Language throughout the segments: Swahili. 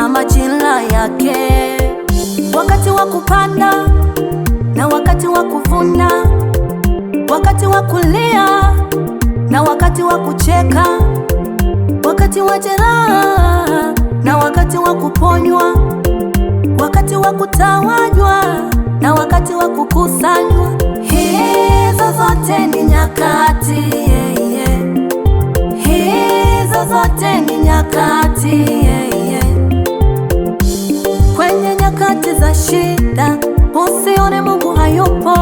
na majira yake, wakati wa kupanda na wakati wa kuvuna, wakati wa kulia na wakati wa kucheka, wakati wa jeraha na wakati wa kuponywa, wakati wa kutawanywa na wakati wa kukusanywa. Hizo zote ni nyakati, hizo zote ni nyakati, Kwenye nyakati za shida usione Mungu hayupo,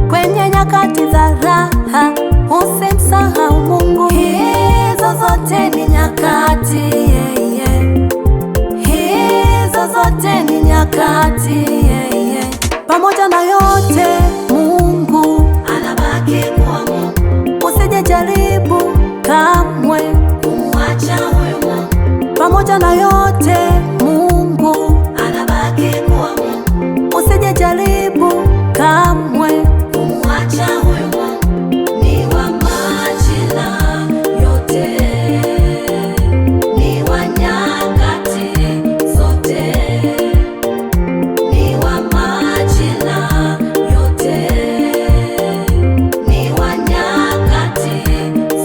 kwenye nyakati za raha usimsahau Mungu. Hizo zote ni nyakati, hizo zote ni nyakati, Pamoja na yote Mungu anabaki kuwa Mungu. Usije jaribu kamwe kumwacha huyo Mungu. Pamoja na yote Mungu anabaki kuwa Mungu. Usije jaribu kamwe kumwacha huyo Mungu. Ni wa majira yote, ni wa nyakati zote, ni wa majira yote, ni wa nyakati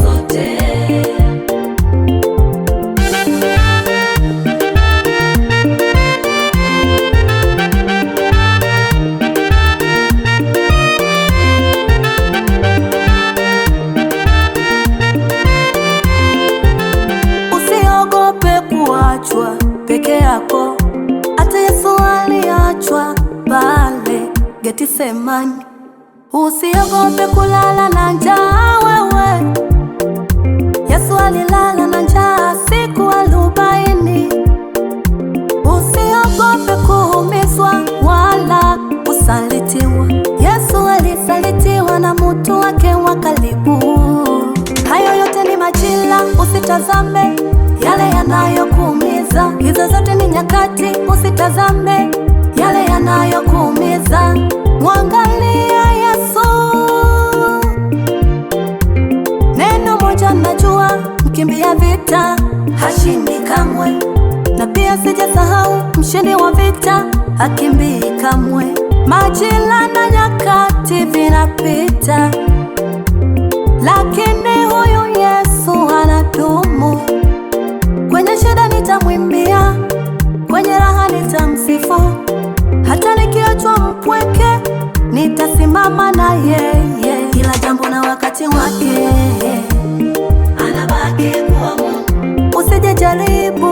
zote. Usiogope kuachwa peke yako, hata Yesu aliachwa pale Getsemani. Usiogope kulala na njaa wewe, Yesu alilala na njaa siku 40. Usiogope kuumizwa wala kusalitiwa, Yesu alisalitiwa na mtu wake wa karibu. Hayo yote ni majira, usitazame yale yanayokuumiza. Hizo zote ni nyakati, usitazame yale yanayokuumiza. Mwangalia Yesu. Neno moja najua, mkimbia vita hashindi kamwe, na pia sijasahau mshindi wa vita hakimbii kamwe. Majira na nyakati vinapita, lakini huyu Yesu anadumu. Kwenye shida nitamwimbia, kwenye raha nitamsifu, hata nikiachwa mpweke nitasimama na yeye. Kila jambo na wakati wake, anabaki kuwa Mungu. Usije jaribu